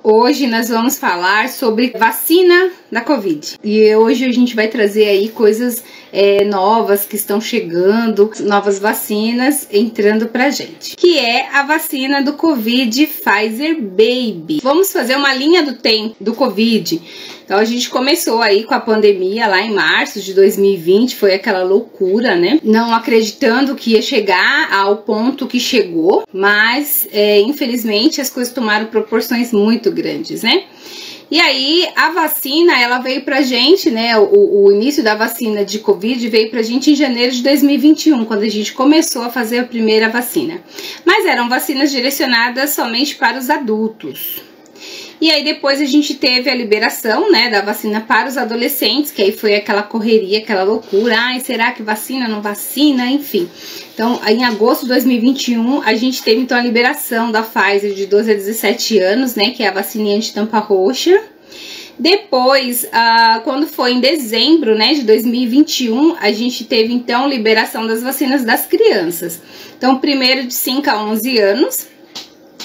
Hoje nós vamos falar sobre vacina da Covid. E hoje a gente vai trazer aí coisas novas que estão chegando, novas vacinas entrando pra gente. Que é a vacina do Covid Pfizer Baby. Vamos fazer uma linha do tempo do Covid. Então a gente começou aí com a pandemia lá em março de 2020, foi aquela loucura, né? Não acreditando que ia chegar ao ponto que chegou, mas infelizmente as coisas tomaram proporções muito grandes, né? E aí a vacina, ela veio pra gente, né? O início da vacina de Covid veio pra gente em janeiro de 2021, quando a gente começou a fazer a primeira vacina. Mas eram vacinas direcionadas somente para os adultos. E aí depois a gente teve a liberação, né, da vacina para os adolescentes, que aí foi aquela correria, aquela loucura. Ai, será que vacina, não vacina, enfim. Então, em agosto de 2021, a gente teve então a liberação da Pfizer de 12 a 17 anos, né, que é a vacina anti-tampa roxa. Depois, quando foi em dezembro, né, de 2021, a gente teve então liberação das vacinas das crianças. Então, primeiro de 5 a 11 anos,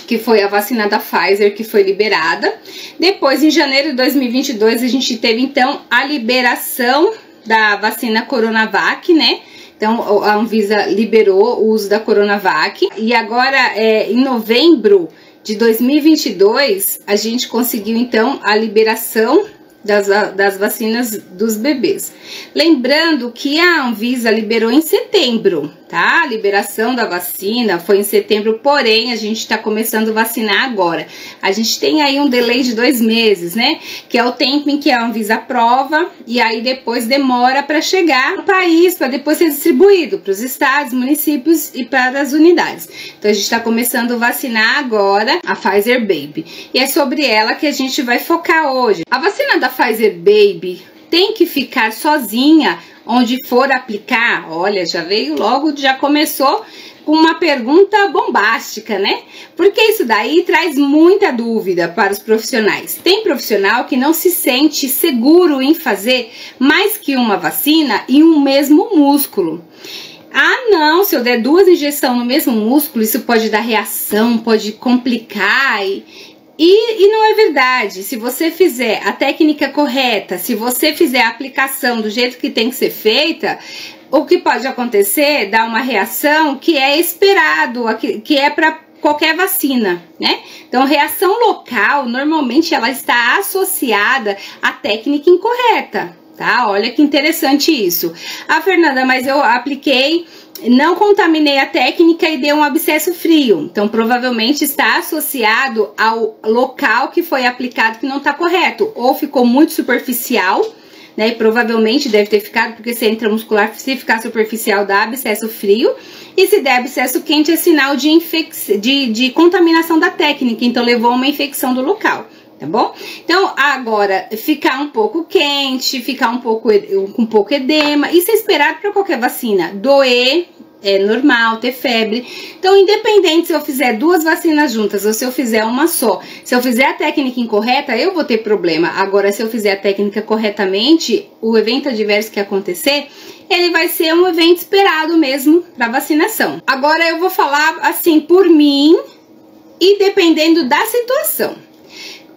que foi a vacina da Pfizer que foi liberada. Depois, em janeiro de 2022, a gente teve então a liberação da vacina Coronavac, né? Então, a Anvisa liberou o uso da Coronavac. E agora, em novembro de 2022, a gente conseguiu então a liberação das vacinas dos bebês. Lembrando que a Anvisa liberou em setembro, tá? A liberação da vacina foi em setembro, porém a gente está começando a vacinar agora. A gente tem aí um delay de 2 meses, né? Que é o tempo em que a Anvisa aprova e aí depois demora para chegar no país, para depois ser distribuído para os estados, municípios e para as unidades. Então a gente está começando a vacinar agora a Pfizer Baby. E é sobre ela que a gente vai focar hoje. A vacina da Pfizer Baby tem que ficar sozinha onde for aplicar? Olha, já começou com uma pergunta bombástica, né? Porque isso daí traz muita dúvida para os profissionais. Tem profissional que não se sente seguro em fazer mais que uma vacina em um mesmo músculo. Ah, não, se eu der 2 injeções no mesmo músculo, isso pode dar reação, pode complicar e não é verdade. Se você fizer a técnica correta, se você fizer a aplicação do jeito que tem que ser feita, o que pode acontecer, dar uma reação que é esperado, que é para qualquer vacina, né? Então, reação local, normalmente ela está associada à técnica incorreta, tá? Olha que interessante isso. Ah, Fernanda, mas eu apliquei, não contaminei a técnica e deu um abscesso frio. Então, provavelmente está associado ao local que foi aplicado que não está correto. Ou ficou muito superficial, né? E provavelmente deve ter ficado, porque se é intramuscular, se ficar superficial, dá abscesso frio. E se der abscesso quente, é sinal de contaminação da técnica. Então, levou a uma infecção do local. Tá bom? Então, agora, ficar um pouco quente, ficar com pouco edema, isso é esperado para qualquer vacina. Doer, é normal, ter febre. Então, independente se eu fizer 2 vacinas juntas ou se eu fizer uma só, se eu fizer a técnica incorreta, eu vou ter problema. Agora, se eu fizer a técnica corretamente, o evento adverso que acontecer, ele vai ser um evento esperado mesmo para vacinação. Agora, eu vou falar assim por mim e dependendo da situação.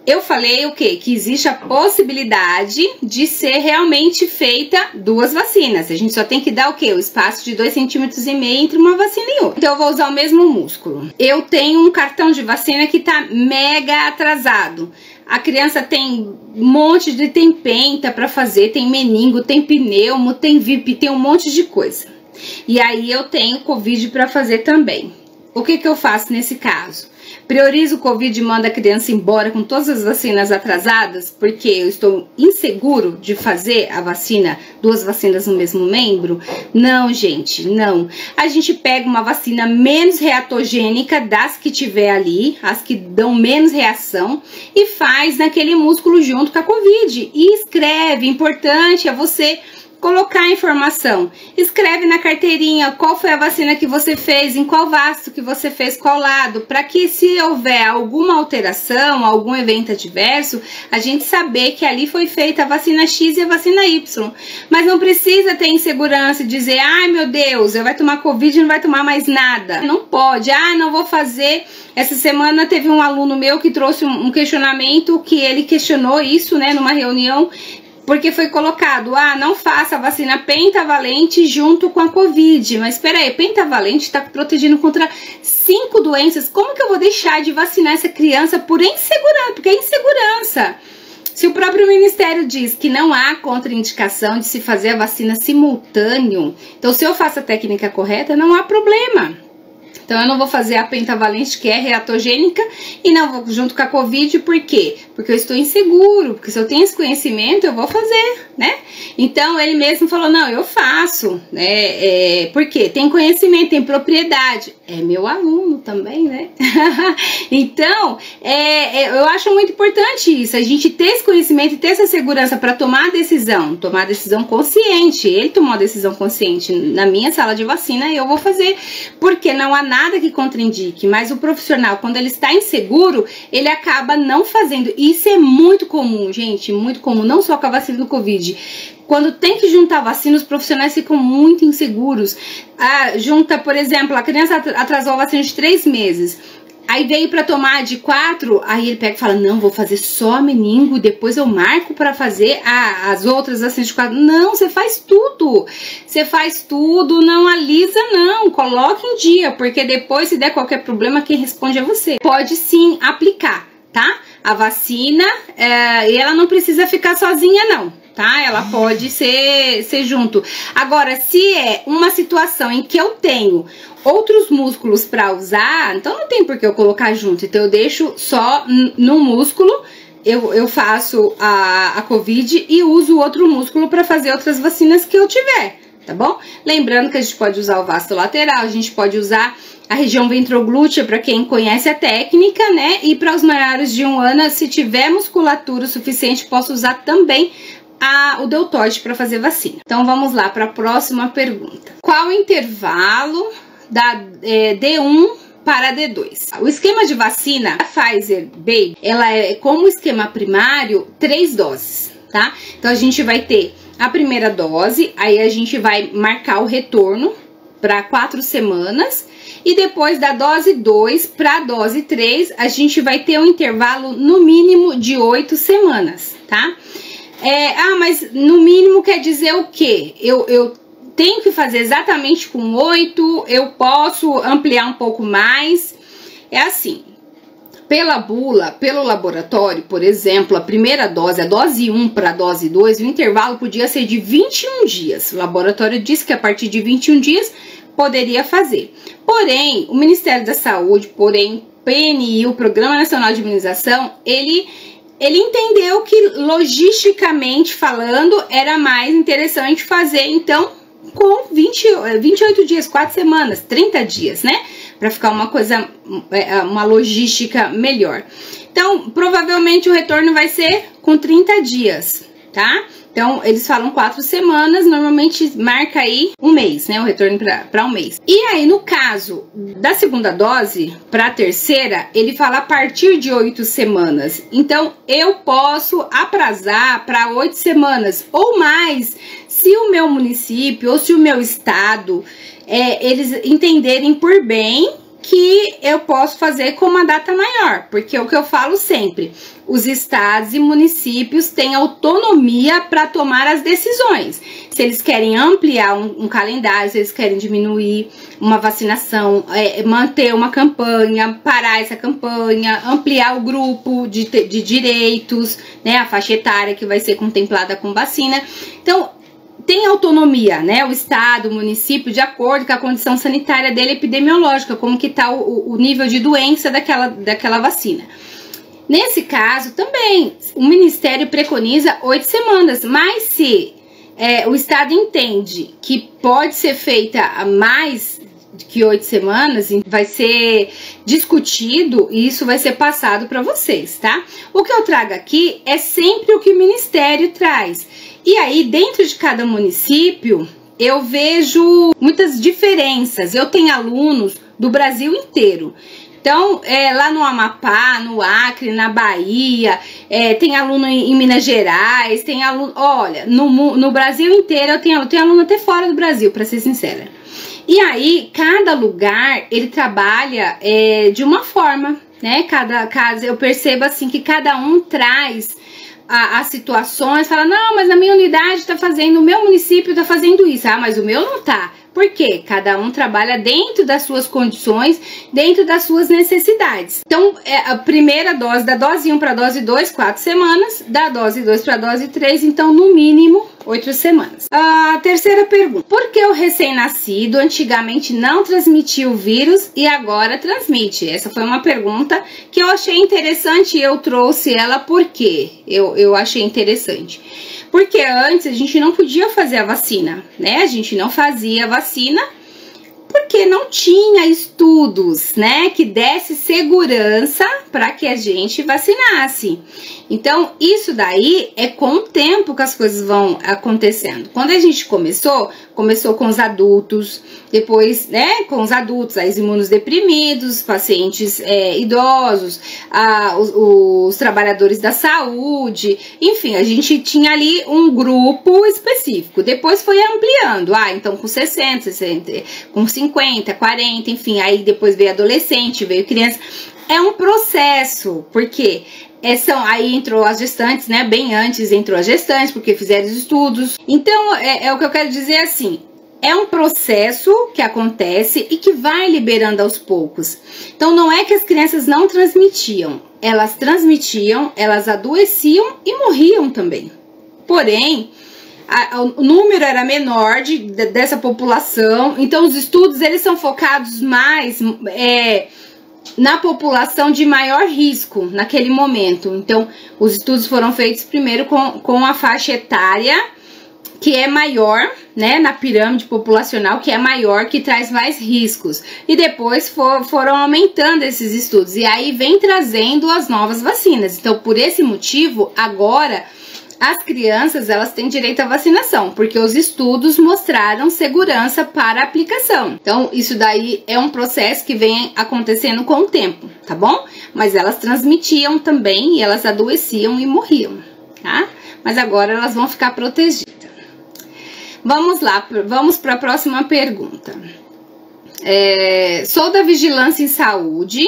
Eu falei o quê? Que existe a possibilidade de ser realmente feita 2 vacinas. A gente só tem que dar o quê? O espaço de 2,5 centímetros entre uma vacina e outra. Então eu vou usar o mesmo músculo. Eu tenho um cartão de vacina que tá mega atrasado. A criança tem um monte de... tem penta para fazer, tem meningo, tem pneumo, tem VIP, tem um monte de coisa. E aí eu tenho Covid para fazer também. O que eu faço nesse caso? Priorizo o Covid e mando a criança embora com todas as vacinas atrasadas, porque eu estou inseguro de fazer a vacina, 2 vacinas no mesmo membro? Não, gente, não. A gente pega uma vacina menos reatogênica das que tiver ali, as que dão menos reação, e faz naquele músculo junto com a Covid. E escreve, importante é você colocar a informação. Escreve na carteirinha qual foi a vacina que você fez, em qual vaso que você fez, qual lado, para que se houver alguma alteração, algum evento adverso, a gente saber que ali foi feita a vacina X e a vacina Y. Mas não precisa ter insegurança e dizer, ai meu Deus, vai tomar Covid e não vai tomar mais nada. Não pode, não vou fazer. Essa semana teve um aluno meu que trouxe um questionamento, que ele questionou isso, né, numa reunião, porque foi colocado, não faça a vacina pentavalente junto com a Covid. Mas espera aí, pentavalente está protegendo contra 5 doenças. Como que eu vou deixar de vacinar essa criança por insegurança? Porque é insegurança. Se o próprio Ministério diz que não há contraindicação de se fazer a vacina simultâneo, então se eu faço a técnica correta, não há problema. Então eu não vou fazer a pentavalente, que é reatogênica, e não vou junto com a Covid, por quê? Porque eu estou inseguro, porque se eu tenho esse conhecimento, eu vou fazer, né? Então ele mesmo falou, não, eu faço, né? Porque tem conhecimento, tem propriedade. É meu aluno também, né? Então, eu acho muito importante isso, a gente ter esse conhecimento e ter essa segurança para tomar a decisão consciente. Ele tomou a decisão consciente na minha sala de vacina e eu vou fazer, porque não há nada que contraindique, mas o profissional, quando ele está inseguro, ele acaba não fazendo. Isso é muito comum, gente, muito comum, não só com a vacina do Covid. Quando tem que juntar vacina, os profissionais ficam muito inseguros. Junta, por exemplo, a criança atrasou a vacina de 3 meses. Aí veio para tomar de 4, aí ele pega e fala, não, vou fazer só a meningo, depois eu marco para fazer as outras vacinas de 4. Não, você faz tudo. Você faz tudo, não alisa não, coloca em dia, porque depois se der qualquer problema, quem responde é você. Pode sim aplicar, tá? A vacina, e ela não precisa ficar sozinha não. Tá? Ela pode ser junto. Agora, se é uma situação em que eu tenho outros músculos para usar, então não tem por que eu colocar junto. Então eu deixo só no músculo, eu faço a Covid e uso outro músculo para fazer outras vacinas que eu tiver, tá bom? Lembrando que a gente pode usar o vasto lateral, a gente pode usar a região ventroglútea, para quem conhece a técnica, né? E para os maiores de 1 ano, se tiver musculatura suficiente, posso usar também o deltoide para fazer vacina. Então vamos lá para a próxima pergunta. Qual o intervalo da D1 para D2? O esquema de vacina da Pfizer Baby, ela é como esquema primário 3 doses, tá? Então a gente vai ter a primeira dose, aí a gente vai marcar o retorno para 4 semanas, e depois da dose 2 para a dose 3, a gente vai ter um intervalo no mínimo de 8 semanas, tá? Mas no mínimo quer dizer o quê? Eu tenho que fazer exatamente com 8, eu posso ampliar um pouco mais. É assim, pela bula, pelo laboratório, por exemplo, a primeira dose, a dose 1 para a dose 2, o intervalo podia ser de 21 dias. O laboratório disse que a partir de 21 dias poderia fazer. Porém, o Ministério da Saúde, porém, PNI, o Programa Nacional de Imunização, ele entendeu que, logisticamente falando, era mais interessante fazer, então, com 28 dias, 4 semanas, 30 dias, né? Para ficar uma logística melhor. Então, provavelmente o retorno vai ser com 30 dias, tá? Então, eles falam 4 semanas, normalmente marca aí 1 mês, né? O retorno para 1 mês. E aí, no caso da segunda dose para a terceira, ele fala a partir de 8 semanas. Então, eu posso aprazar para 8 semanas ou mais, se o meu município ou se o meu estado, eles entenderem por bem que eu posso fazer com uma data maior, porque é o que eu falo sempre, os estados e municípios têm autonomia para tomar as decisões, se eles querem ampliar um calendário, se eles querem diminuir uma vacinação, manter uma campanha, parar essa campanha, ampliar o grupo de direitos, né, a faixa etária que vai ser contemplada com vacina. Então, tem autonomia, né, o estado, o município, de acordo com a condição sanitária dele, epidemiológica, como que tá o nível de doença daquela vacina. Nesse caso, também, o Ministério preconiza 8 semanas, mas se o estado entende que pode ser feita mais que 8 semanas vai ser discutido e isso vai ser passado para vocês, tá? O que eu trago aqui é sempre o que o Ministério traz. E aí, dentro de cada município, eu vejo muitas diferenças. Eu tenho alunos do Brasil inteiro. Então, lá no Amapá, no Acre, na Bahia, tem aluno em Minas Gerais, tem aluno... Olha, no Brasil inteiro eu tenho aluno até fora do Brasil, para ser sincera. E aí, cada lugar, ele trabalha de uma forma, né? Cada caso, eu percebo assim que cada um traz as situações, fala, não, mas na minha unidade tá fazendo, o meu município tá fazendo isso. Ah, mas o meu não tá. Por quê? Cada um trabalha dentro das suas condições, dentro das suas necessidades. Então, a primeira dose, da dose 1 para a dose 2, 4 semanas. Da dose 2 para a dose 3, então, no mínimo, 8 semanas. A terceira pergunta. Por que o recém-nascido antigamente não transmitia o vírus e agora transmite? Essa foi uma pergunta que eu achei interessante e eu trouxe ela porque eu achei interessante. Porque antes a gente não podia fazer a vacina, né? A gente não fazia a vacina porque não tinha estudos, né, que desse segurança para que a gente vacinasse. Então, isso daí é com o tempo que as coisas vão acontecendo. Quando a gente começou com os adultos, depois, né, com os adultos, os imunosdeprimidos, pacientes idosos, os trabalhadores da saúde, enfim, a gente tinha ali um grupo específico. Depois foi ampliando, então com 60, com 50, 40, enfim, aí depois veio adolescente, veio criança. É um processo, porque aí entrou as gestantes, né? Bem antes entrou as gestantes, porque fizeram os estudos. Então, é o que eu quero dizer assim, é um processo que acontece e que vai liberando aos poucos. Então, não é que as crianças não transmitiam, elas transmitiam, elas adoeciam e morriam também. Porém, o número era menor dessa população, então os estudos eles são focados mais na população de maior risco naquele momento. Então, os estudos foram feitos primeiro com a faixa etária que é maior, né, na pirâmide populacional, que é maior, que traz mais riscos. E depois foram aumentando esses estudos. E aí vem trazendo as novas vacinas. Então, por esse motivo, agora as crianças, elas têm direito à vacinação, porque os estudos mostraram segurança para a aplicação. Então, isso daí é um processo que vem acontecendo com o tempo, tá bom? Mas elas transmitiam também e elas adoeciam e morriam, tá? Mas agora elas vão ficar protegidas. Vamos lá, vamos para a próxima pergunta. Sou da Vigilância em Saúde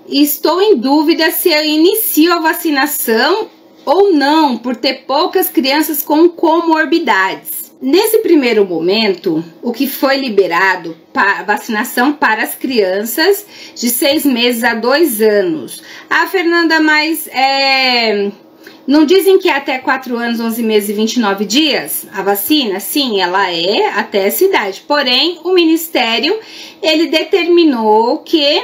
e estou em dúvida se eu inicio a vacinação ou não, por ter poucas crianças com comorbidades. Nesse primeiro momento, o que foi liberado para vacinação para as crianças de 6 meses a 2 anos. Fernanda, mas não dizem que é até 4 anos, 11 meses e 29 dias a vacina? Sim, ela é até essa idade. Porém, o Ministério, ele determinou que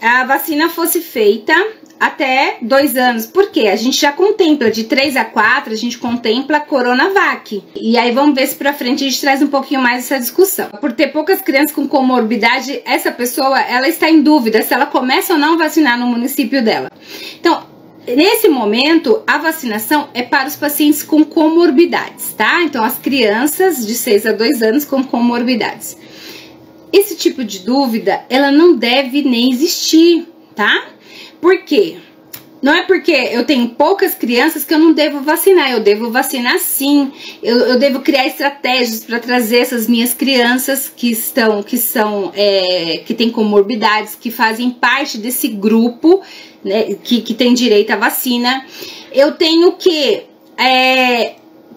a vacina fosse feita até 2 anos, porque a gente já contempla de 3 a 4, a gente contempla a Coronavac. E aí vamos ver se pra frente a gente traz um pouquinho mais essa discussão. Por ter poucas crianças com comorbidade, essa pessoa, ela está em dúvida se ela começa ou não vacinar no município dela. Então, nesse momento, a vacinação é para os pacientes com comorbidades, tá? Então, as crianças de 6 a 2 anos com comorbidades. Esse tipo de dúvida, ela não deve nem existir, tá? Por quê? Não é porque eu tenho poucas crianças que eu não devo vacinar, eu devo vacinar sim, eu devo criar estratégias para trazer essas minhas crianças que têm comorbidades, que fazem parte desse grupo, né, que tem direito à vacina. Eu tenho que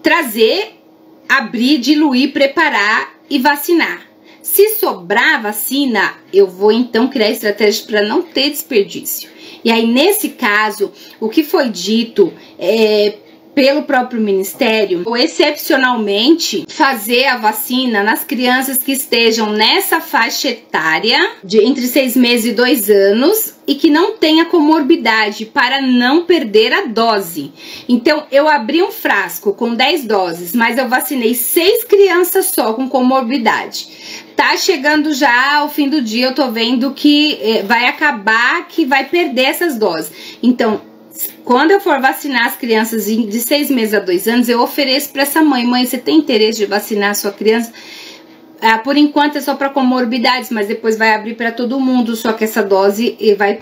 trazer, abrir, diluir, preparar e vacinar. Se sobrar vacina, eu vou então criar estratégias para não ter desperdício. E aí, nesse caso, o que foi dito pelo próprio Ministério, ou excepcionalmente fazer a vacina nas crianças que estejam nessa faixa etária de entre 6 meses e 2 anos e que não tenha comorbidade, para não perder a dose. Então, eu abri um frasco com 10 doses, mas eu vacinei 6 crianças só com comorbidade. Tá chegando já ao fim do dia, eu tô vendo que vai acabar, que vai perder essas doses. Então, quando eu for vacinar as crianças de 6 meses a 2 anos, eu ofereço para essa mãe: mãe, você tem interesse de vacinar a sua criança? Por enquanto é só para comorbidades, mas depois vai abrir para todo mundo, só que essa dose vai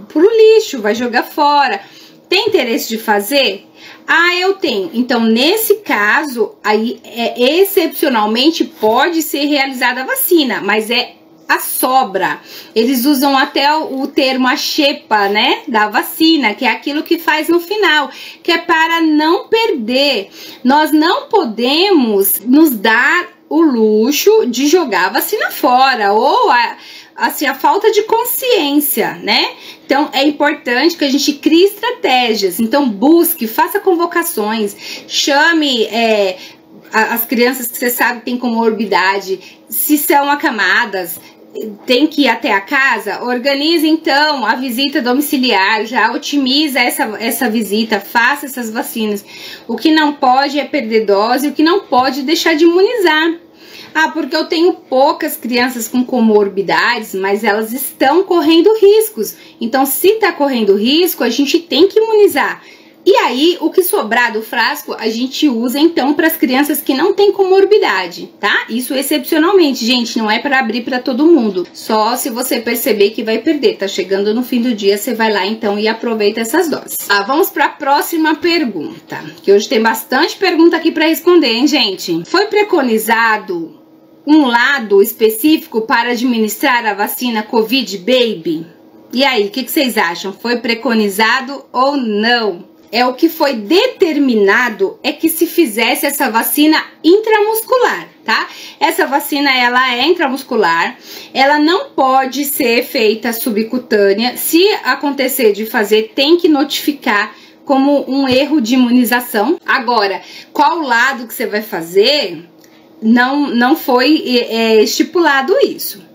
pro lixo, vai jogar fora. Tem interesse de fazer? Eu tenho. Então, nesse caso, aí, excepcionalmente, pode ser realizada a vacina, mas é a sobra. Eles usam até o termo a xepa, né, da vacina, que é aquilo que faz no final, que é para não perder. Nós não podemos nos dar o luxo de jogar a vacina fora, ou assim, a falta de consciência, né? Então, é importante que a gente crie estratégias. Então, busque, faça convocações, chame as crianças que você sabe que tem comorbidade, se são acamadas, tem que ir até a casa, organize então a visita domiciliar, já otimiza essa visita, faça essas vacinas. O que não pode é perder dose, o que não pode é deixar de imunizar. Porque eu tenho poucas crianças com comorbidades, mas elas estão correndo riscos. Então, se tá correndo risco, a gente tem que imunizar. E aí, o que sobrar do frasco, a gente usa então para as crianças que não têm comorbidade, tá? Isso excepcionalmente, gente, não é para abrir para todo mundo. Só se você perceber que vai perder, tá chegando no fim do dia, você vai lá então e aproveita essas doses. Vamos para a próxima pergunta, que hoje tem bastante pergunta aqui para responder, hein, gente? Foi preconizado um lado específico para administrar a vacina Covid Baby? E aí, o que vocês acham? Foi preconizado ou não? O que foi determinado é que se fizesse essa vacina intramuscular, tá? Essa vacina, ela é intramuscular, ela não pode ser feita subcutânea. Se acontecer de fazer, tem que notificar como um erro de imunização. Agora, qual lado que você vai fazer, não foi estipulado isso.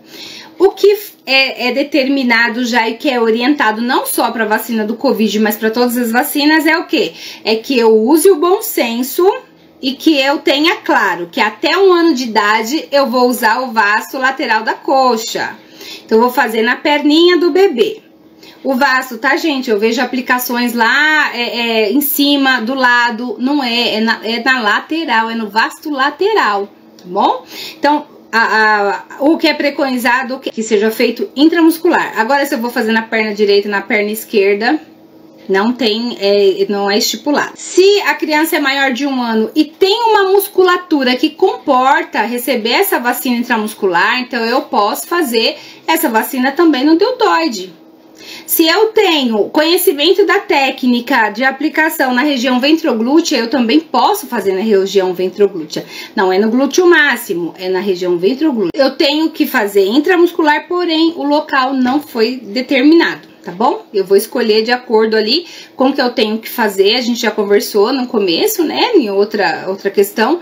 O que é determinado já e que é orientado não só para a vacina do Covid, mas para todas as vacinas é o quê? É que eu use o bom senso e que eu tenha claro que até 1 ano de idade eu vou usar o vasto lateral da coxa. Então, eu vou fazer na perninha do bebê. O vasto, tá, gente? Eu vejo aplicações lá em cima, do lado, não é na lateral, é no vasto lateral, tá bom? Então, o que é preconizado que seja feito intramuscular. Agora, se eu vou fazer na perna direita e na perna esquerda, não é estipulado. Se a criança é maior de 1 ano e tem uma musculatura que comporta receber essa vacina intramuscular, então eu posso fazer essa vacina também no deltoide. Se eu tenho conhecimento da técnica de aplicação na região ventroglútea, eu também posso fazer na região ventroglútea. Não é no glúteo máximo, é na região ventroglútea. Eu tenho que fazer intramuscular, porém o local não foi determinado, tá bom? Eu vou escolher de acordo ali com o que eu tenho que fazer. A gente já conversou no começo, né, em outra questão.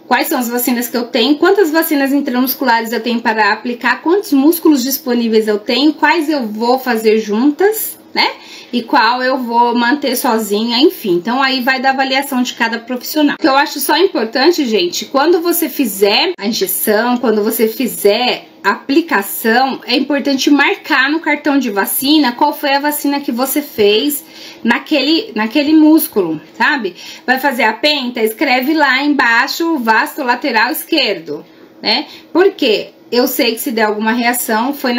Quais são as vacinas que eu tenho, quantas vacinas intramusculares eu tenho para aplicar, quantos músculos disponíveis eu tenho, quais eu vou fazer juntas, né? E qual eu vou manter sozinha, enfim. Então, aí vai da avaliação de cada profissional. O que eu acho só importante, gente, quando você fizer a injeção, quando você fizer a aplicação, é importante marcar no cartão de vacina qual foi a vacina que você fez naquele músculo, sabe? Vai fazer a penta, escreve lá embaixo, vasto lateral esquerdo, né? Por quê? Eu sei que se der alguma reação, foi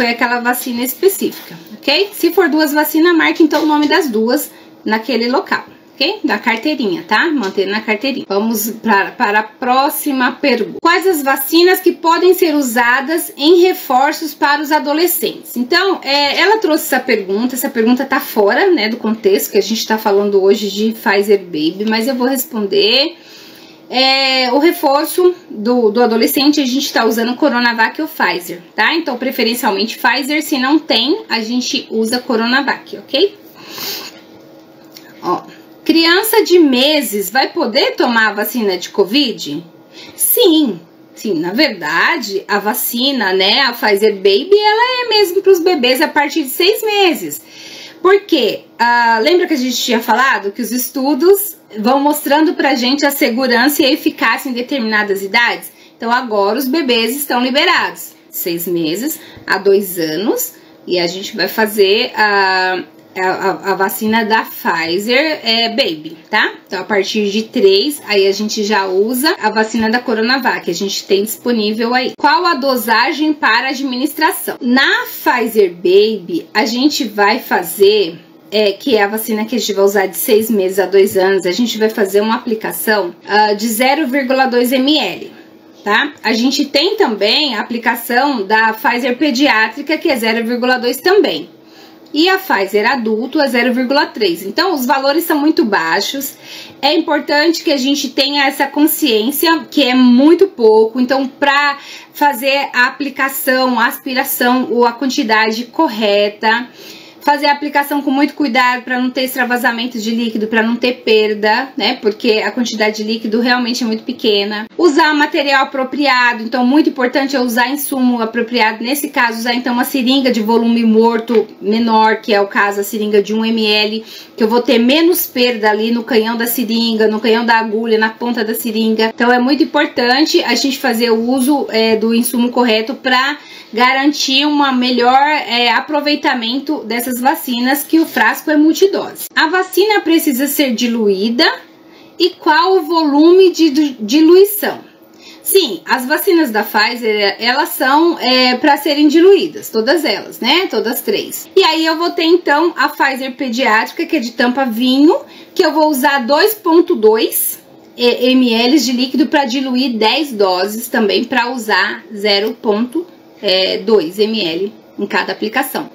aquela vacina específica, ok? Se for 2 vacinas, marque então o nome das 2 naquele local, ok? Da carteirinha, tá? Manter na carteirinha. Vamos para a próxima pergunta. Quais as vacinas que podem ser usadas em reforços para os adolescentes? Então, ela trouxe essa pergunta tá fora, né, do contexto que a gente tá falando hoje de Pfizer Baby, mas eu vou responder. O reforço do adolescente, a gente tá usando Coronavac ou Pfizer, tá? Então, preferencialmente Pfizer, se não tem, a gente usa Coronavac, ok? Criança criança de meses vai poder tomar a vacina de Covid? Sim, na verdade, a vacina, né, a Pfizer Baby, ela é mesmo para os bebês a partir de 6 meses. Por quê? Lembra que a gente tinha falado que os estudos vão mostrando pra gente a segurança e a eficácia em determinadas idades? Então agora os bebês estão liberados, 6 meses a 2 anos, e a gente vai fazer a vacina da Pfizer Baby, tá? Então a partir de 3, aí a gente já usa a vacina da Coronavac, a gente tem disponível aí. Qual a dosagem para administração? Na Pfizer Baby, a gente vai fazer, que é a vacina que a gente vai usar de 6 meses a 2 anos, a gente vai fazer uma aplicação de 0,2 ml. Tá? A gente tem também a aplicação da Pfizer pediátrica, que é 0,2 também. E a Pfizer adulto é 0,3. Então, os valores são muito baixos. É importante que a gente tenha essa consciência, que é muito pouco. Então, para fazer a aplicação, a aspiração ou a quantidade correta, fazer a aplicação com muito cuidado para não ter extravasamento de líquido, para não ter perda, né? Porque a quantidade de líquido realmente é muito pequena. Usar material apropriado, então muito importante é usar insumo apropriado. Nesse caso, usar então uma seringa de volume morto menor, que é o caso a seringa de 1 ml, que eu vou ter menos perda ali no canhão da seringa, no canhão da agulha, na ponta da seringa. Então é muito importante a gente fazer o uso do insumo correto para garantir um melhor aproveitamento dessas vacinas, que o frasco é multidose. A vacina precisa ser diluída, e qual o volume de diluição? Sim, as vacinas da Pfizer, elas são para serem diluídas, todas elas, né? Todas 3. E aí eu vou ter então a Pfizer pediátrica, que é de tampa vinho, que eu vou usar 2,2 ml de líquido para diluir 10 doses também, para usar 0,2 ml em cada aplicação.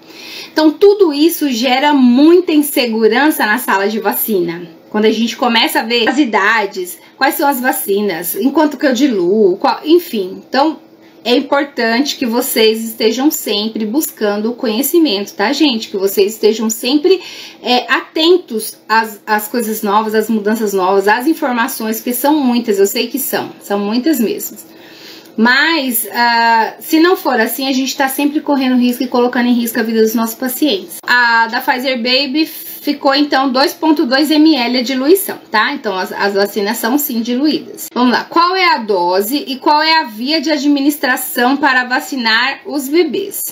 Então, tudo isso gera muita insegurança na sala de vacina. Quando a gente começa a ver as idades, quais são as vacinas, enquanto que eu diluo, enfim. Então, é importante que vocês estejam sempre buscando o conhecimento, tá, gente? Que vocês estejam sempre atentos às coisas novas, às mudanças novas, às informações, que são muitas, eu sei que são muitas mesmo. Mas, se não for assim, a gente tá sempre correndo risco e colocando em risco a vida dos nossos pacientes. A da Pfizer Baby ficou, então, 2,2 ml a diluição, tá? Então, as vacinas são, sim, diluídas. Vamos lá. Qual é a dose e qual é a via de administração para vacinar os bebês?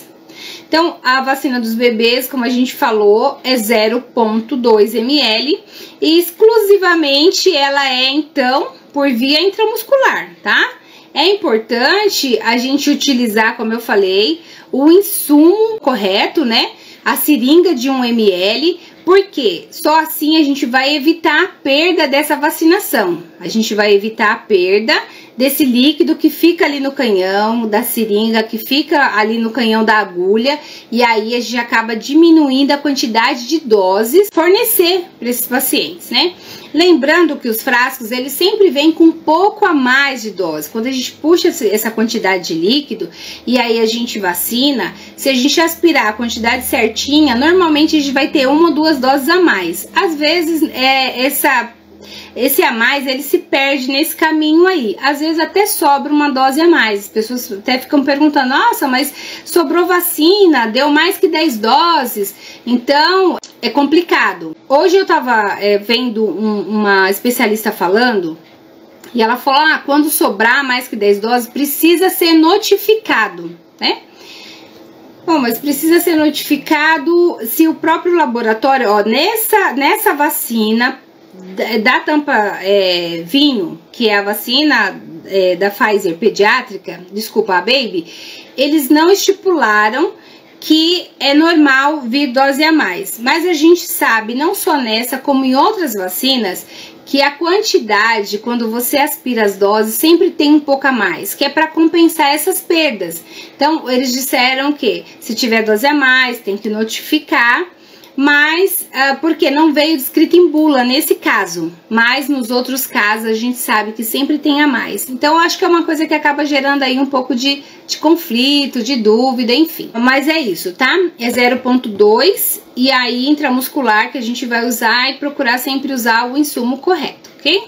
Então, a vacina dos bebês, como a gente falou, é 0,2 ml e exclusivamente ela é, então, por via intramuscular, tá? É importante a gente utilizar, como eu falei, o insumo correto, né? A seringa de 1 ml, porque só assim a gente vai evitar a perda dessa vacinação. A gente vai evitar a perda desse líquido que fica ali no canhão da seringa, que fica ali no canhão da agulha, e aí a gente acaba diminuindo a quantidade de doses fornecer para esses pacientes, né? Lembrando que os frascos, eles sempre vêm com um pouco a mais de dose. Quando a gente puxa essa quantidade de líquido e aí a gente vacina, se a gente aspirar a quantidade certinha, normalmente a gente vai ter 1 ou 2 doses a mais. Às vezes, esse a mais, ele se perde nesse caminho aí. Às vezes até sobra uma dose a mais. As pessoas até ficam perguntando, nossa, mas sobrou vacina, deu mais que 10 doses. Então, é complicado. Hoje eu tava vendo uma especialista falando, e ela falou, quando sobrar mais que 10 doses, precisa ser notificado, né? Bom, mas precisa ser notificado se o próprio laboratório, nessa vacina da tampa vinho, que é a vacina da Pfizer pediátrica, desculpa, a Baby, eles não estipularam que é normal vir dose a mais. Mas a gente sabe, não só nessa, como em outras vacinas, que a quantidade, quando você aspira as doses, sempre tem um pouco a mais, que é para compensar essas perdas. Então, eles disseram que se tiver dose a mais, tem que notificar, mas porque não veio descrito em bula nesse caso, mas nos outros casos a gente sabe que sempre tem a mais. Então eu acho que é uma coisa que acaba gerando aí um pouco de conflito, de dúvida, enfim. Mas é isso, tá? É 0,2 e aí intramuscular que a gente vai usar e procurar sempre usar o insumo correto, ok?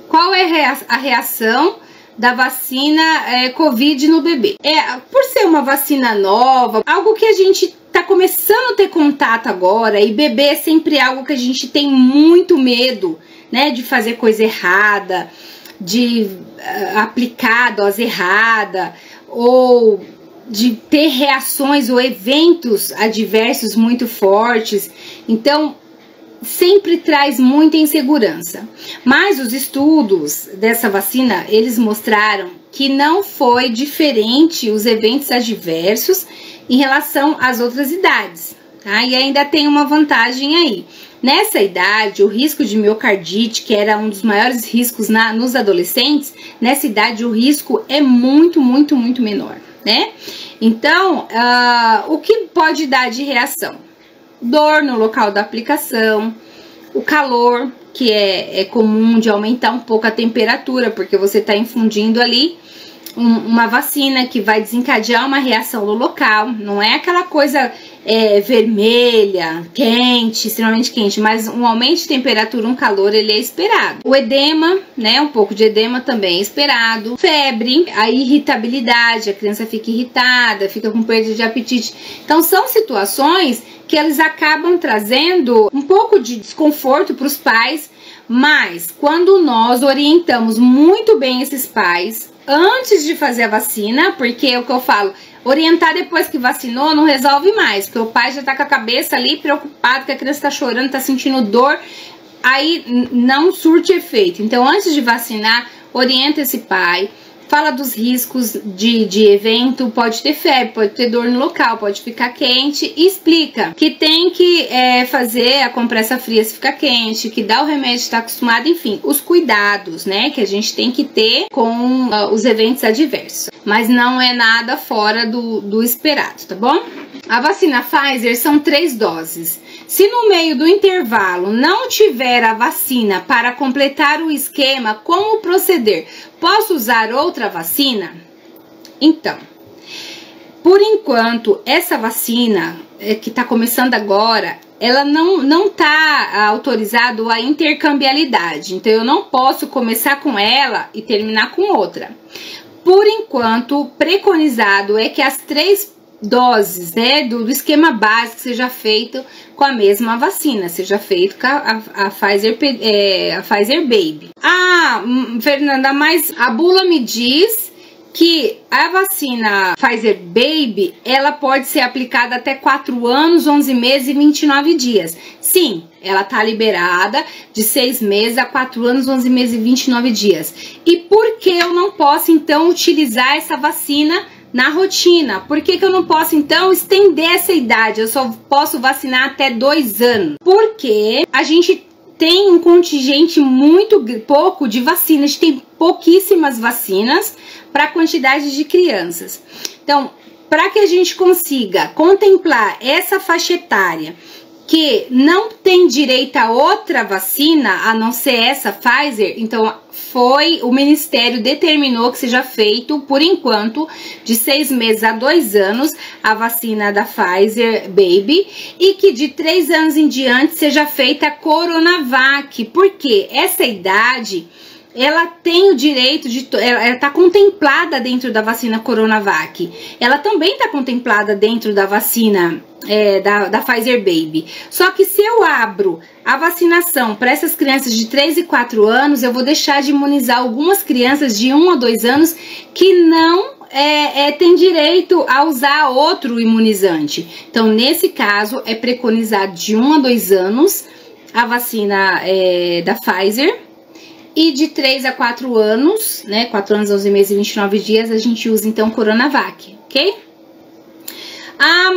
Qual é a reação da vacina Covid no bebê? Por ser uma vacina nova, algo que a gente tá começando a ter contato agora, e bebê é sempre algo que a gente tem muito medo, né, de fazer coisa errada, de aplicar a dose errada, ou de ter reações ou eventos adversos muito fortes. Então, sempre traz muita insegurança. Mas os estudos dessa vacina, eles mostraram que não foi diferente os eventos adversos em relação às outras idades, tá? E ainda tem uma vantagem aí. Nessa idade, o risco de miocardite, que era um dos maiores riscos nos adolescentes, nessa idade o risco é muito menor, né? Então, o que pode dar de reação? Dor no local da aplicação, o calor, que é comum de aumentar um pouco a temperatura, porque você está infundindo ali uma vacina que vai desencadear uma reação no local. Não é aquela coisa vermelha, quente, extremamente quente, mas um aumento de temperatura, um calor, ele é esperado. O edema, né, um pouco de edema também é esperado. Febre, a irritabilidade, a criança fica irritada, fica com perda de apetite. Então são situações que eles acabam trazendo um pouco de desconforto para os pais, mas quando nós orientamos muito bem esses pais antes de fazer a vacina, porque é o que eu falo, orientar depois que vacinou não resolve mais, porque o pai já tá com a cabeça ali preocupado, que a criança tá chorando, tá sentindo dor, aí não surte efeito. Então, antes de vacinar, orienta esse pai, fala dos riscos de evento, pode ter febre, pode ter dor no local, pode ficar quente, e explica que tem que fazer a compressa fria se ficar quente, que dá o remédio se está acostumado, enfim, os cuidados, né, que a gente tem que ter com os eventos adversos. Mas não é nada fora do esperado, tá bom? A vacina Pfizer são 3 doses. Se no meio do intervalo não tiver a vacina para completar o esquema, como proceder? Posso usar outra vacina? Então, por enquanto, essa vacina que está começando agora, ela não está autorizado a intercambiabilidade. Então, eu não posso começar com ela e terminar com outra. Por enquanto, preconizado é que as 3 doses, né, do esquema básico seja feito com a mesma vacina, seja feito com a Pfizer Baby. Fernanda, mas a bula me diz que a vacina Pfizer Baby, ela pode ser aplicada até 4 anos, 11 meses e 29 dias. Sim, ela tá liberada de 6 meses a 4 anos, 11 meses e 29 dias. E por que eu não posso, então, utilizar essa vacina na rotina? Por que eu não posso, então, estender essa idade? Eu só posso vacinar até 2 anos. Porque a gente tem um contingente muito pouco de vacinas. A gente tem pouquíssimas vacinas para a quantidade de crianças. Então, para que a gente consiga contemplar essa faixa etária que não tem direito a outra vacina, a não ser essa Pfizer, então o Ministério determinou que seja feito, por enquanto, de 6 meses a 2 anos, a vacina da Pfizer Baby, e que de 3 anos em diante seja feita a Coronavac, porque essa idade, ela tem o direito ela está contemplada dentro da vacina Coronavac. Ela também está contemplada dentro da vacina da Pfizer Baby. Só que se eu abro a vacinação para essas crianças de 3 e 4 anos, eu vou deixar de imunizar algumas crianças de 1 a 2 anos que não tem direito a usar outro imunizante. Então, nesse caso, é preconizado de 1 a 2 anos a vacina da Pfizer. E de 3 a 4 anos, né, 4 anos, 11 meses e 29 dias, a gente usa, então, Coronavac, ok?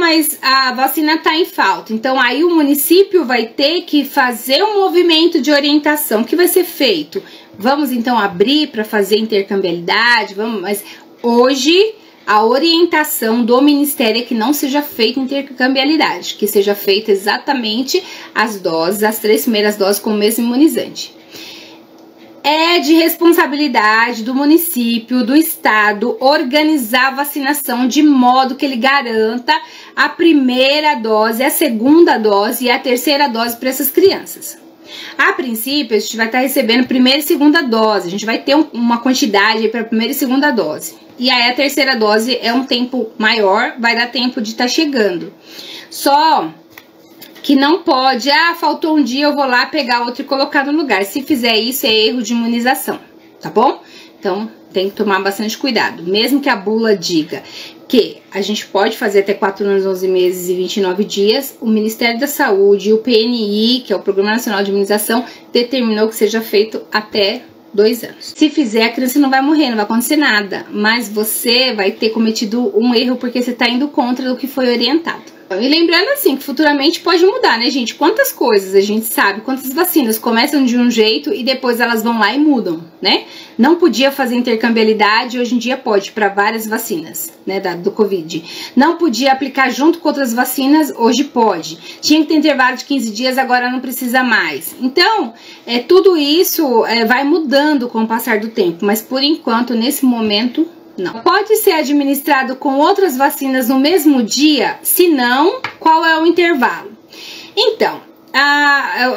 Mas a vacina tá em falta. Então, aí o município vai ter que fazer um movimento de orientação. O que vai ser feito? Vamos, então, abrir para fazer intercambiabilidade? Vamos, mas hoje a orientação do Ministério é que não seja feita intercambiabilidade, que seja feita exatamente as doses, as 3 primeiras doses com o mesmo imunizante. É de responsabilidade do município, do estado, organizar a vacinação de modo que ele garanta a primeira dose, a segunda dose e a terceira dose para essas crianças. A princípio, a gente vai estar recebendo primeira e segunda dose, a gente vai ter uma quantidade para a primeira e segunda dose. E aí a terceira dose é um tempo maior, vai dar tempo de estar chegando. Só que não pode, faltou um dia, eu vou lá pegar outro e colocar no lugar. Se fizer isso, é erro de imunização, tá bom? Então, tem que tomar bastante cuidado. Mesmo que a bula diga que a gente pode fazer até 4 anos, 11 meses e 29 dias, o Ministério da Saúde e o PNI, que é o Programa Nacional de Imunização, determinou que seja feito até 2 anos. Se fizer, a criança não vai morrer, não vai acontecer nada, mas você vai ter cometido um erro porque você está indo contra o que foi orientado. E lembrando assim, que futuramente pode mudar, né, gente? Quantas coisas a gente sabe, quantas vacinas começam de um jeito e depois elas vão lá e mudam, né? Não podia fazer intercambiabilidade, hoje em dia pode, para várias vacinas, né, do Covid. Não podia aplicar junto com outras vacinas, hoje pode. Tinha que ter intervalo de 15 dias, agora não precisa mais. Então, tudo isso vai mudando com o passar do tempo, mas por enquanto, nesse momento, não. Pode ser administrado com outras vacinas no mesmo dia? Se não, qual é o intervalo? Então,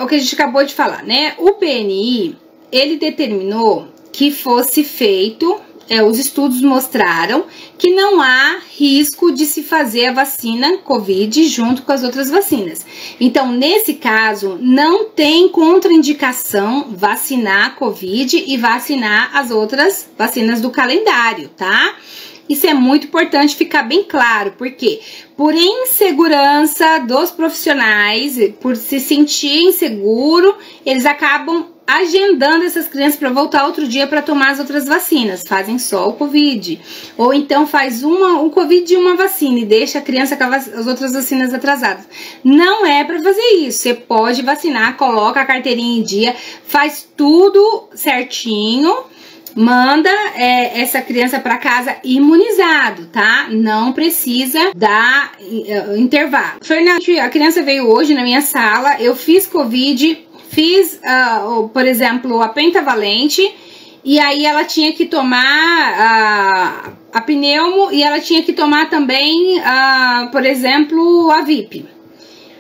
o que a gente acabou de falar, né? O PNI, ele determinou que fosse feito, os estudos mostraram que não há risco de se fazer a vacina Covid junto com as outras vacinas. Então, nesse caso, não tem contraindicação vacinar Covid e vacinar as outras vacinas do calendário, tá? Isso é muito importante ficar bem claro, porque por insegurança dos profissionais, por se sentir inseguro, eles acabam agendando essas crianças para voltar outro dia para tomar as outras vacinas, fazem só o Covid, ou então faz um Covid e uma vacina e deixa a criança com as outras vacinas atrasadas. Não é para fazer isso, você pode vacinar, coloca a carteirinha em dia, faz tudo certinho, manda essa criança para casa imunizado, tá? Não precisa dar intervalo. Fernanda, a criança veio hoje na minha sala, eu fiz Covid, fiz, por exemplo, a pentavalente, e aí ela tinha que tomar a pneumo e ela tinha que tomar também, por exemplo, a VIP.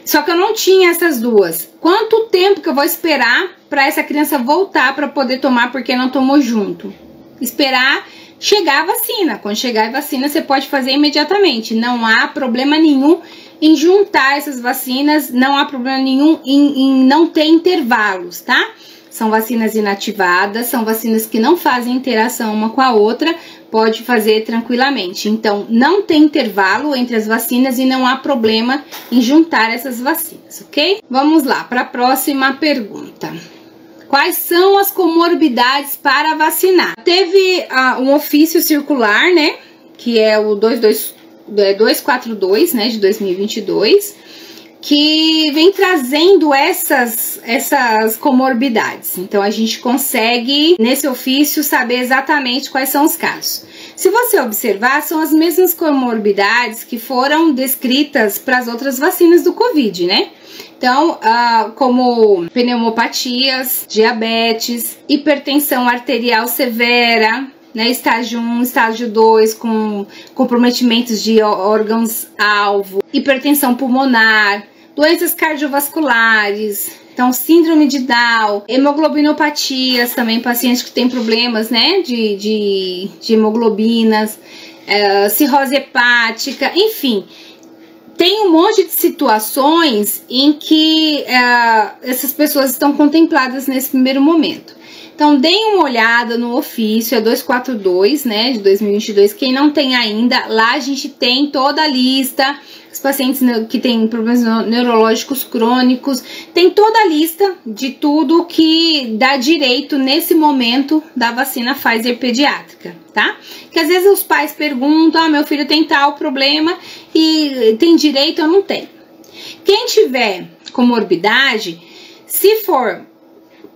Só que eu não tinha essas duas. Quanto tempo que eu vou esperar para essa criança voltar para poder tomar porque não tomou junto? Esperar chegar a vacina. Quando chegar a vacina, você pode fazer imediatamente. Não há problema nenhum em juntar essas vacinas, não há problema nenhum em não ter intervalos, tá? São vacinas inativadas, são vacinas que não fazem interação uma com a outra, pode fazer tranquilamente. Então, não tem intervalo entre as vacinas e não há problema em juntar essas vacinas, ok? Vamos lá, para a próxima pergunta. Quais são as comorbidades para vacinar? Teve um ofício circular, né, que é o 242, né, de 2022, que vem trazendo essas comorbidades. Então, a gente consegue, nesse ofício, saber exatamente quais são os casos. Se você observar, são as mesmas comorbidades que foram descritas para as outras vacinas do Covid, né? Então, como pneumopatias, diabetes, hipertensão arterial severa, né, estágio 1, estágio 2, com comprometimentos de órgãos-alvo, hipertensão pulmonar, doenças cardiovasculares, então síndrome de Down, hemoglobinopatias, também pacientes que têm problemas, né, de hemoglobinas, cirrose hepática, enfim. Tem um monte de situações em que essas pessoas estão contempladas nesse primeiro momento. Então, deem uma olhada no ofício, é 242, né, de 2022. Quem não tem ainda, lá a gente tem toda a lista, os pacientes que têm problemas neurológicos crônicos, tem toda a lista de tudo que dá direito nesse momento da vacina Pfizer pediátrica, tá? Que às vezes os pais perguntam, meu filho tem tal problema e tem direito ou não tem. Quem tiver comorbidade, se for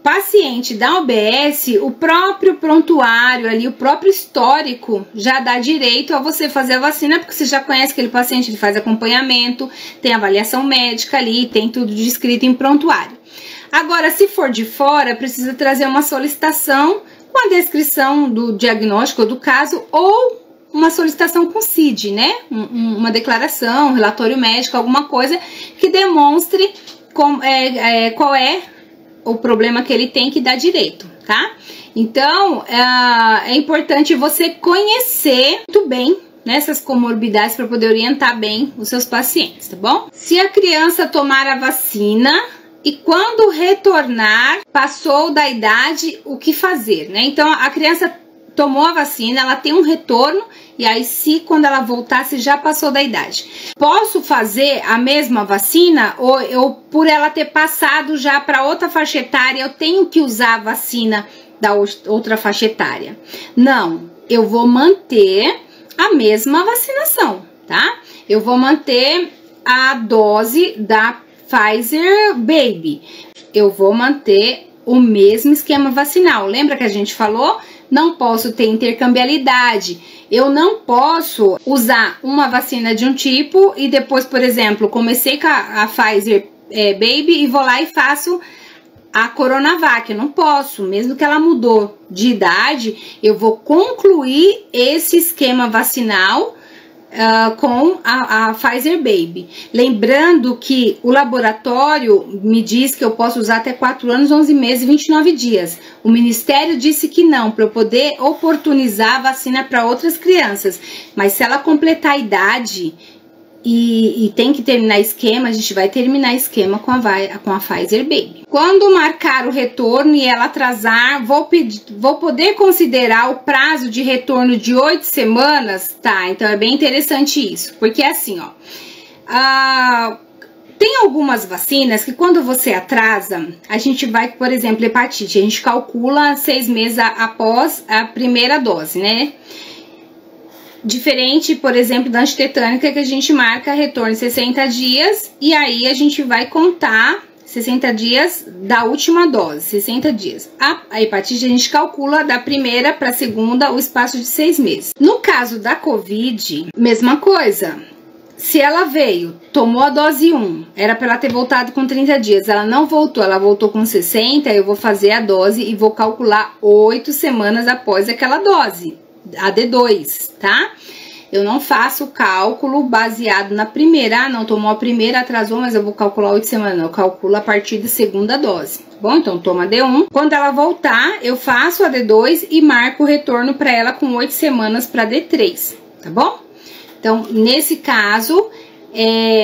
paciente da OBS, o próprio prontuário ali, o próprio histórico já dá direito a você fazer a vacina, porque você já conhece aquele paciente, ele faz acompanhamento, tem avaliação médica ali, tem tudo descrito em prontuário. Agora, se for de fora, precisa trazer uma solicitação com a descrição do diagnóstico ou do caso, ou uma solicitação com CID, né? Uma declaração, um relatório médico, alguma coisa que demonstre qual é o problema que ele tem que dá direito, tá? Então, é importante você conhecer muito bem essas comorbidades para poder orientar bem os seus pacientes, tá bom? Se a criança tomar a vacina e quando retornar, passou da idade, o que fazer, né? Então, a criança tomou a vacina, ela tem um retorno, e aí se quando ela voltar, se já passou da idade. Posso fazer a mesma vacina ou por ela ter passado já para outra faixa etária, eu tenho que usar a vacina da outra faixa etária? Não, eu vou manter a mesma vacinação, tá? Eu vou manter a dose da Pfizer Baby. Eu vou manter o mesmo esquema vacinal. Lembra que a gente falou? Não posso ter intercambiabilidade. Eu não posso usar uma vacina de um tipo e depois, por exemplo, comecei com a Pfizer Baby e vou lá e faço a Coronavac. Eu não posso, mesmo que ela mudou de idade, eu vou concluir esse esquema vacinal com a Pfizer Baby. Lembrando que o laboratório me diz que eu posso usar até 4 anos, 11 meses e 29 dias. O Ministério disse que não, para eu poder oportunizar a vacina para outras crianças. Mas se ela completar a idade e tem que terminar esquema, a gente vai terminar esquema com a Pfizer Baby. Quando marcar o retorno e ela atrasar, vou poder considerar o prazo de retorno de 8 semanas? Tá, então é bem interessante isso, porque assim, ó, tem algumas vacinas que quando você atrasa, a gente vai, por exemplo, hepatite, a gente calcula 6 meses após a primeira dose, né? Diferente, por exemplo, da antitetânica, que a gente marca retorno em 60 dias e aí a gente vai contar 60 dias da última dose, 60 dias. A hepatite a gente calcula da primeira para a segunda o espaço de 6 meses. No caso da Covid, mesma coisa. Se ela veio, tomou a dose 1, era para ela ter voltado com 30 dias, ela não voltou, ela voltou com 60, eu vou fazer a dose e vou calcular 8 semanas após aquela dose. A D2, tá? Eu não faço cálculo baseado na primeira, não tomou a primeira, atrasou, mas eu vou calcular 8 semanas, não, eu calculo a partir da segunda dose, tá bom? Então toma a D1, quando ela voltar, eu faço a D2 e marco o retorno para ela com 8 semanas para D3, tá bom? Então, nesse caso,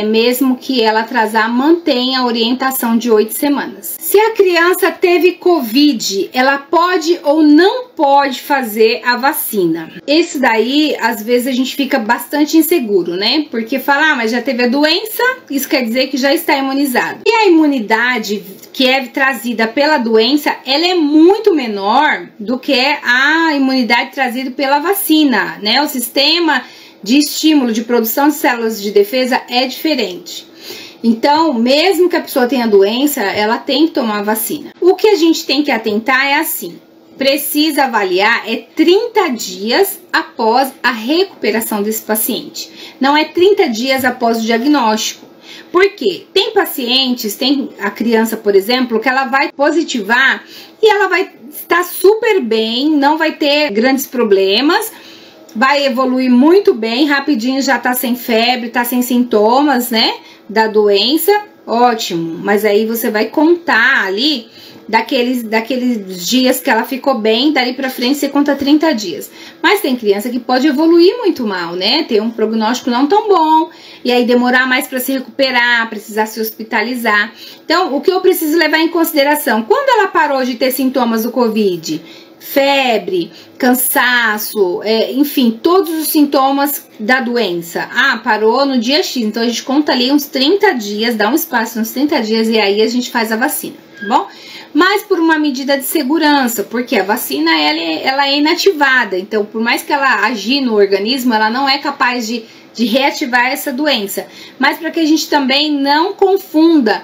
mesmo que ela atrasar, mantém a orientação de 8 semanas. Se a criança teve Covid, ela pode ou não pode fazer a vacina? Esse daí, às vezes, a gente fica bastante inseguro, né? Porque fala, mas já teve a doença, isso quer dizer que já está imunizado. E a imunidade que é trazida pela doença, ela é muito menor do que a imunidade trazida pela vacina, né? O sistema de estímulo de produção de células de defesa é diferente. Então, mesmo que a pessoa tenha doença, ela tem que tomar a vacina. O que a gente tem que atentar é assim, precisa avaliar 30 dias após a recuperação desse paciente. Não é 30 dias após o diagnóstico. Por quê? Tem pacientes, tem a criança, por exemplo, que ela vai positivar e ela vai estar super bem, não vai ter grandes problemas, vai evoluir muito bem, rapidinho já tá sem febre, tá sem sintomas, né, da doença, ótimo. Mas aí você vai contar ali daqueles dias que ela ficou bem, dali pra frente você conta 30 dias. Mas tem criança que pode evoluir muito mal, né, ter um prognóstico não tão bom, e aí demorar mais para se recuperar, precisar se hospitalizar. Então, o que eu preciso levar em consideração, quando ela parou de ter sintomas do Covid, febre, cansaço, enfim, todos os sintomas da doença. Parou no dia X, então a gente conta ali uns 30 dias, dá um espaço uns 30 dias e aí a gente faz a vacina, tá bom? Mas por uma medida de segurança, porque a vacina ela é inativada, então por mais que ela agir no organismo, ela não é capaz de reativar essa doença. Mas para que a gente também não confunda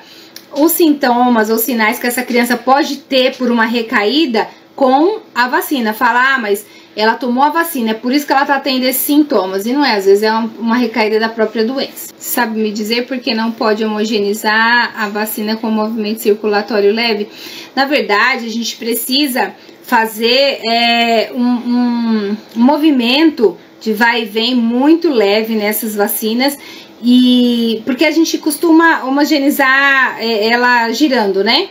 os sintomas ou sinais que essa criança pode ter por uma recaída com a vacina. Fala, mas ela tomou a vacina, é por isso que ela tá tendo esses sintomas. E não é, às vezes é uma recaída da própria doença. Sabe me dizer por que não pode homogeneizar a vacina com movimento circulatório leve? Na verdade, a gente precisa fazer um movimento de vai e vem muito leve nessas vacinas, e porque a gente costuma homogeneizar ela girando, né?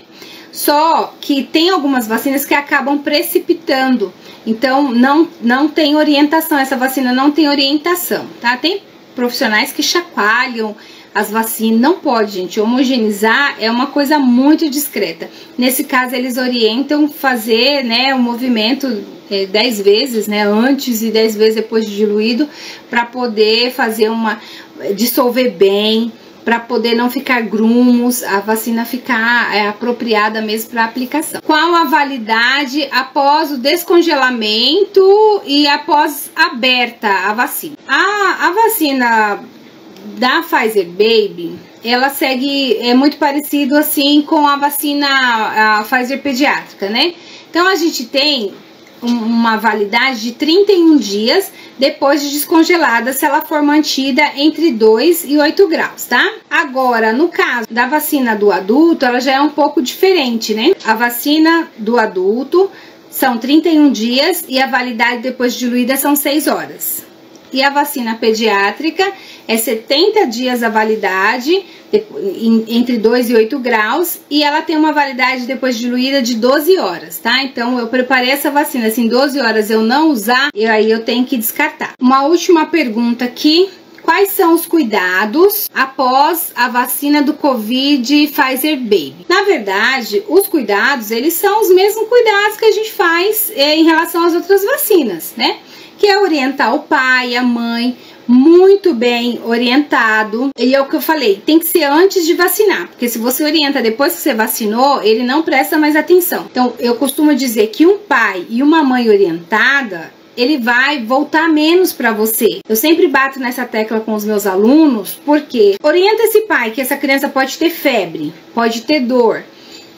Só que tem algumas vacinas que acabam precipitando, então não tem orientação, essa vacina não tem orientação, tá? Tem profissionais que chacoalham as vacinas, não pode, gente, homogeneizar é uma coisa muito discreta. Nesse caso, eles orientam fazer, né, o movimento 10 vezes, né, antes e 10 vezes depois de diluído, para poder fazer dissolver bem, para poder não ficar grumos, a vacina ficar apropriada mesmo para aplicação. Qual a validade após o descongelamento e após aberta a vacina? A vacina da Pfizer Baby, ela segue, muito parecido assim com a vacina a Pfizer pediátrica, né? Então a gente tem uma validade de 31 dias depois de descongelada, se ela for mantida entre 2 e 8 graus, tá? Agora, no caso da vacina do adulto, ela já é um pouco diferente, né? A vacina do adulto são 31 dias e a validade depois de diluída são 6 horas. E a vacina pediátrica é 70 dias a validade, entre 2 e 8 graus, e ela tem uma validade depois diluída de 12 horas, tá? Então, eu preparei essa vacina, se em 12 horas eu não usar, e aí eu tenho que descartar. Uma última pergunta aqui. Quais são os cuidados após a vacina do Covid Pfizer Baby? Na verdade, os cuidados, eles são os mesmos cuidados que a gente faz em relação às outras vacinas, né? Que é orientar o pai, a mãe, muito bem orientado. E é o que eu falei, tem que ser antes de vacinar, porque se você orienta depois que você vacinou, ele não presta mais atenção. Então, eu costumo dizer que um pai e uma mãe orientada, ele vai voltar menos para você. Eu sempre bato nessa tecla com os meus alunos, porque orienta esse pai que essa criança pode ter febre, pode ter dor.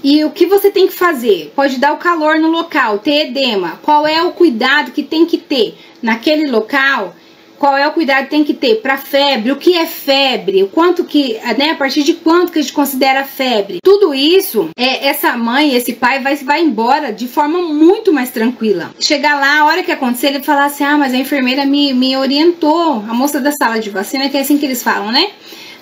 E o que você tem que fazer? Pode dar o calor no local, ter edema. Qual é o cuidado que tem que ter naquele local? Qual é o cuidado que tem que ter para febre? O que é febre? O quanto que, né? A partir de quanto que a gente considera febre? Tudo isso, essa mãe, esse pai vai embora de forma muito mais tranquila. Chegar lá, a hora que acontecer, ele falar assim, ah, mas a enfermeira me orientou. A moça da sala de vacina, que é assim que eles falam, né?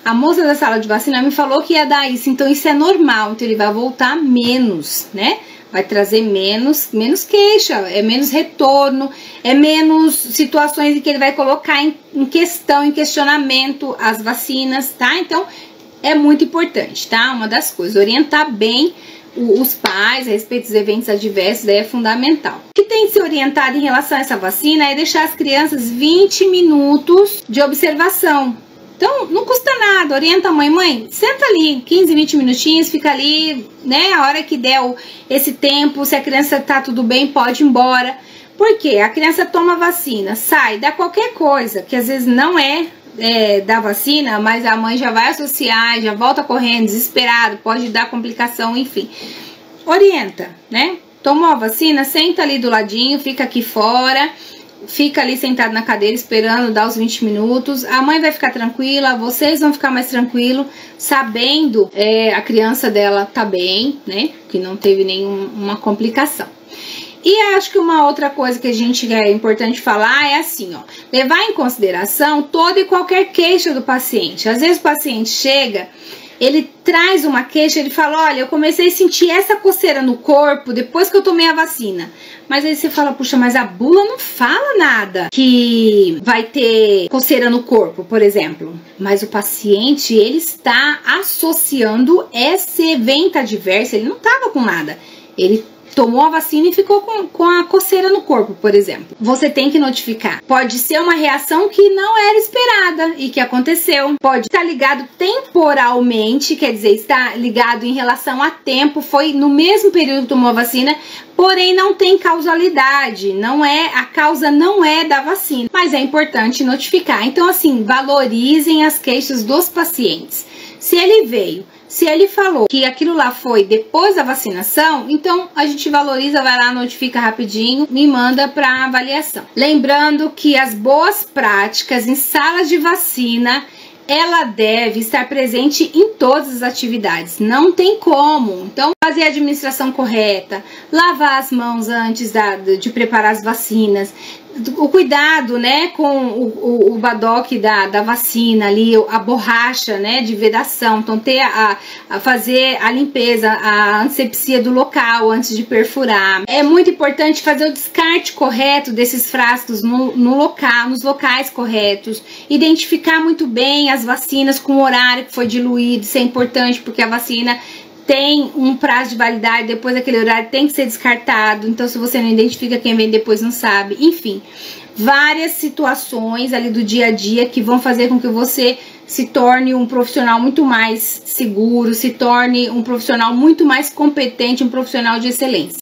A moça da sala de vacina me falou que ia dar isso, então isso é normal, então ele vai voltar menos, né? Vai trazer menos queixa, é menos retorno, é menos situações em que ele vai colocar em questionamento as vacinas, tá? Então, é muito importante, tá? Uma das coisas, orientar bem os pais a respeito dos eventos adversos, daí é fundamental. O que tem que ser orientado em relação a essa vacina é deixar as crianças 20 minutos de observação. Então, não custa nada, orienta a mãe, senta ali, 15, 20 minutinhos, fica ali, né, a hora que der esse tempo, se a criança tá tudo bem, pode ir embora. Por quê? A criança toma vacina, sai, dá qualquer coisa, que às vezes não é da vacina, mas a mãe já vai associar, já volta correndo, desesperado, pode dar complicação, enfim. Orienta, né? Tomou a vacina, senta ali do ladinho, fica aqui fora, fica ali sentado na cadeira esperando dar os 20 minutos, a mãe vai ficar tranquila, vocês vão ficar mais tranquilo, sabendo a criança dela tá bem, né, que não teve nenhuma complicação. E acho que uma outra coisa que é importante falar é assim, ó, levar em consideração toda e qualquer queixa do paciente. Às vezes o paciente chega, ele traz uma queixa, ele fala, olha, eu comecei a sentir essa coceira no corpo depois que eu tomei a vacina. Mas aí você fala, puxa, mas a bula não fala nada que vai ter coceira no corpo, por exemplo. Mas o paciente, ele está associando esse evento adverso, ele não estava com nada. Ele tomou a vacina e ficou com a coceira no corpo, por exemplo. Você tem que notificar. Pode ser uma reação que não era esperada e que aconteceu. Pode estar ligado temporalmente, quer dizer, está ligado em relação a tempo, foi no mesmo período que tomou a vacina, porém não tem causalidade, a causa não é da vacina, mas é importante notificar. Então, assim, valorizem as queixas dos pacientes. Se ele veio Se ele falou que aquilo lá foi depois da vacinação, então a gente valoriza, vai lá, notifica rapidinho, me manda para avaliação. Lembrando que as boas práticas em salas de vacina, ela deve estar presente em todas as atividades, não tem como. Então, fazer a administração correta, lavar as mãos antes de preparar as vacinas, o cuidado, né, com o badoque da vacina ali, a borracha, né, de vedação. Então, fazer a limpeza, a asepsia do local antes de perfurar. É muito importante fazer o descarte correto desses frascos nos locais corretos. Identificar muito bem as vacinas com o horário que foi diluído. Isso é importante porque a vacina tem um prazo de validade, depois daquele horário tem que ser descartado. Então, se você não identifica, quem vem depois não sabe. Enfim, várias situações ali do dia a dia que vão fazer com que você se torne um profissional muito mais seguro, se torne um profissional muito mais competente, um profissional de excelência.